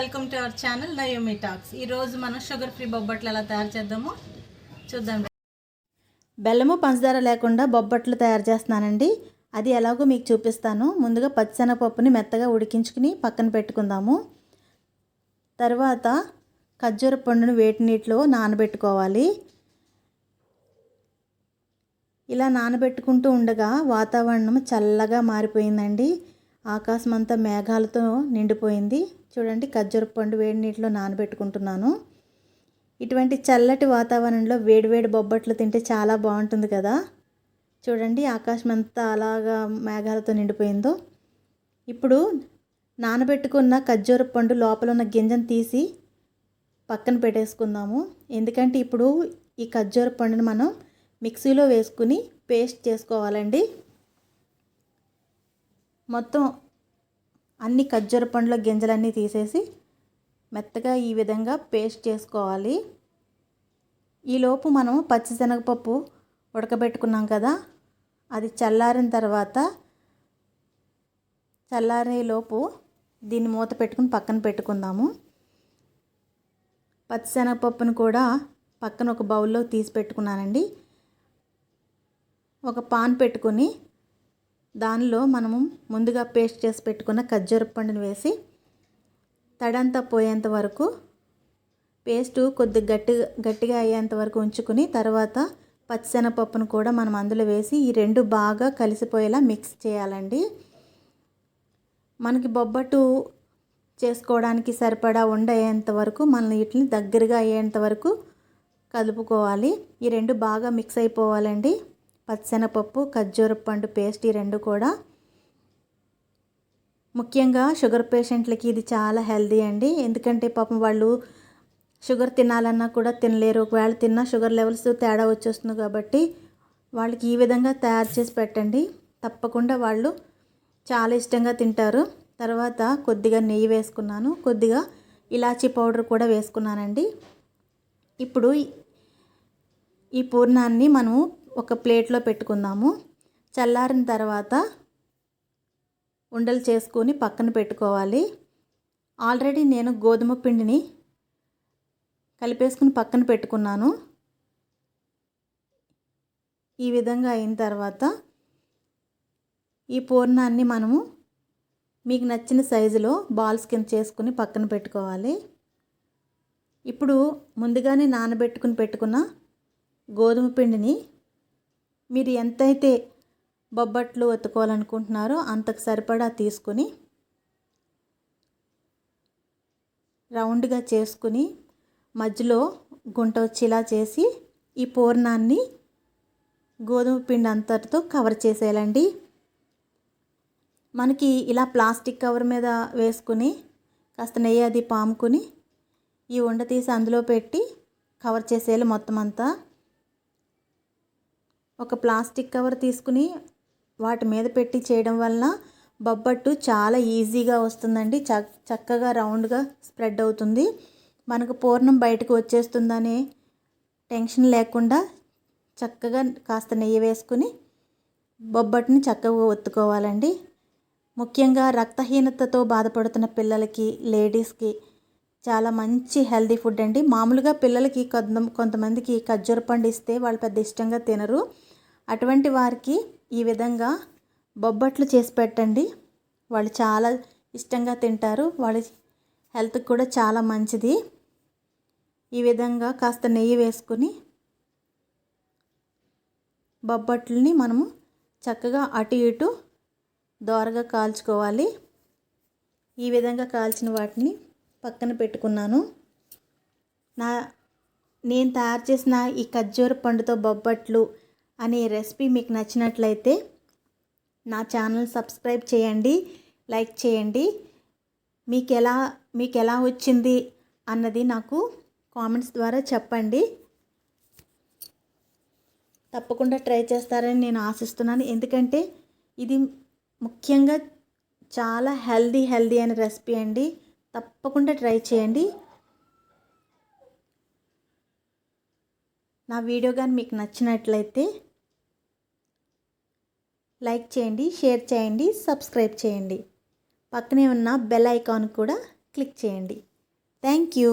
Welcome to our channel Naomi talks. ఈరోజు మనం sugar free బొబ్బట్లు ఎలా తయారు చేద్దామో చూద్దాం. బెల్లము పంచదార లేకుండా బొబ్బట్లు తయారు చేస్తున్నానండి. అది ఎలాగో మీకు చూపిస్తాను. ముందుగా పచ్చిశనగపప్పుని మెత్తగా ఉడికించుకుని పక్కన పెట్టుకుందాము. తర్వాత ఖర్జూర పండును వేడి నీటిలో నానబెట్టుకోవాలి. ఇలా నానబెట్టుకుంటూ ఉండగా వాతావరణం చల్లగా మారిపోయిందండి. ఆకాశం అంతా మేఘాలతో నిండిపోయింది. చూడండి, ఖర్జూర పండు వేడి నీటిలో నానబెట్టుకుంటున్నాను. ఇటువంటి చల్లటి వాతావరణంలో వేడివేడి బొబ్బట్లు తింటే చాలా బాగుంటుంది కదా. చూడండి, ఆకాశం అంతా అలాగా మేఘాలతో నిండిపోయిందో. ఇప్పుడు నానబెట్టుకున్న ఖర్జూర పండు లోపల ఉన్న గింజను తీసి పక్కన పెట్టేసుకుందాము. ఎందుకంటే ఇప్పుడు ఈ ఖర్జూర పండుని మనం మిక్సీలో వేసుకుని పేస్ట్ చేసుకోవాలండి. మొత్తం అన్ని ఖర్జూర పండ్ల గింజలన్నీ తీసేసి మెత్తగా ఈ విధంగా పేస్ట్ చేసుకోవాలి. ఈలోపు మనం పచ్చిశనగపప్పు ఉడకబెట్టుకున్నాం కదా, అది చల్లారిన తర్వాత చల్లారేలోపు దీన్ని మూత పెట్టుకుని పక్కన పెట్టుకుందాము. పచ్చిశనగపప్పును కూడా పక్కన ఒక బౌల్లో తీసి పెట్టుకున్నానండి. ఒక పాన్ పెట్టుకుని దానిలో మనము ముందుగా పేస్ట్ చేసి పెట్టుకున్న ఖర్జూర పండుని వేసి తడంతా పోయేంత వరకు పేస్టు కొద్దిగా గట్టిగా అయ్యేంత వరకు ఉంచుకుని తర్వాత పచ్చిశనగపప్పును కూడా మనం అందులో వేసి ఈ రెండు బాగా కలిసిపోయేలా మిక్స్ చేయాలండి. మనకి బొబ్బట్టు చేసుకోవడానికి సరిపడా ఉండేంత వరకు మనం వీటిని దగ్గరగా అయ్యేంత వరకు కలుపుకోవాలి. ఈ రెండు బాగా మిక్స్ అయిపోవాలండి. పచ్చిశనగపప్పు ఖర్జూర పండు పేస్ట్ ఈ రెండు కూడా. ముఖ్యంగా షుగర్ పేషెంట్లకి ఇది చాలా హెల్దీ అండి. ఎందుకంటే పాపం వాళ్ళు షుగర్ తినాలన్నా కూడా తినలేరు. ఒకవేళ తిన్నా షుగర్ లెవెల్స్ తేడా వచ్చేస్తుంది కాబట్టి వాళ్ళకి ఈ విధంగా తయారు చేసి పెట్టండి. తప్పకుండా వాళ్ళు చాలా ఇష్టంగా తింటారు. తర్వాత కొద్దిగా నెయ్యి వేసుకున్నాను, కొద్దిగా ఇలాచీ పౌడర్ కూడా వేసుకున్నానండి. ఇప్పుడు ఈ పూర్ణాన్ని మనము ఒక ప్లేట్లో పెట్టుకుందాము. చల్లారిన తర్వాత ఉండలు చేసుకొని పక్కన పెట్టుకోవాలి. ఆల్రెడీ నేను గోధుమ పిండిని కలిపేసుకుని పక్కన పెట్టుకున్నాను. ఈ విధంగా అయిన తర్వాత ఈ పూర్ణాన్ని మనము మీకు నచ్చిన సైజులో బాల్స్ కింద చేసుకుని పక్కన పెట్టుకోవాలి. ఇప్పుడు ముందుగానే నానబెట్టుకుని పెట్టుకున్న గోధుమ పిండిని మీరు ఎంతైతే బొబ్బట్లు ఒత్తుకోవాలనుకుంటున్నారో అంతకు సరిపడా తీసుకుని రౌండ్గా చేసుకుని మధ్యలో గుంట వచ్చేలా చేసి ఈ పూర్ణాన్ని గోధుమ పిండి అంతటితో కవర్ చేసేయాలండి. మనకి ఇలా ప్లాస్టిక్ కవర్ మీద వేసుకుని కాస్త నెయ్యి అది పాముకుని ఈ ఉండ తీసి అందులో పెట్టి కవర్ చేసేయాలి మొత్తం అంతా. ఒక ప్లాస్టిక్ కవర్ తీసుకుని వాటి మీద పెట్టి చేయడం వలన బొబ్బట్టు చాలా ఈజీగా వస్తుందండి. చక్కగా రౌండ్గా స్ప్రెడ్ అవుతుంది. మనకు పూర్ణం బయటకు వచ్చేస్తుందనే టెన్షన్ లేకుండా చక్కగా కాస్త నెయ్యి వేసుకుని బొబ్బట్టుని చక్కగా ఒత్తుకోవాలండి. ముఖ్యంగా రక్తహీనతతో బాధపడుతున్న పిల్లలకి, లేడీస్కి చాలా మంచి హెల్దీ ఫుడ్ అండి. మామూలుగా పిల్లలకి కొంతమందికి ఖర్జూర పండు ఇస్తే వాళ్ళు పెద్ద ఇష్టంగా తినరు. అటువంటి వారికి ఈ విధంగా బొబ్బట్లు చేసి పెట్టండి. వాళ్ళు చాలా ఇష్టంగా తింటారు. వాళ్ళ హెల్త్కి కూడా చాలా మంచిది. ఈ విధంగా కాస్త నెయ్యి వేసుకుని బొబ్బట్లని మనము చక్కగా అటు ఇటు దోరగా కాల్చుకోవాలి. ఈ విధంగా కాల్చిన వాటిని పక్కన పెట్టుకున్నాను. నేను తయారు చేసిన ఈ ఖర్జూర పండుతో బొబ్బట్లు అనే రెసిపీ మీకు నచ్చినట్లయితే నా ఛానల్ సబ్స్క్రైబ్ చేయండి, లైక్ చేయండి. మీకు ఎలా వచ్చింది అన్నది నాకు కామెంట్స్ ద్వారా చెప్పండి. తప్పకుండా ట్రై చేస్తారని నేను ఆశిస్తున్నాను. ఎందుకంటే ఇది ముఖ్యంగా చాలా హెల్దీ అయిన రెసిపీ అండి. తప్పకుండా ట్రై చేయండి. నా వీడియో కానీ మీకు నచ్చినట్లయితే లైక్ చేయండి, షేర్ చేయండి, సబ్స్క్రైబ్ చేయండి. పక్కనే ఉన్న బెల్ ఐకాన్ కూడా క్లిక్ చేయండి. Thank you.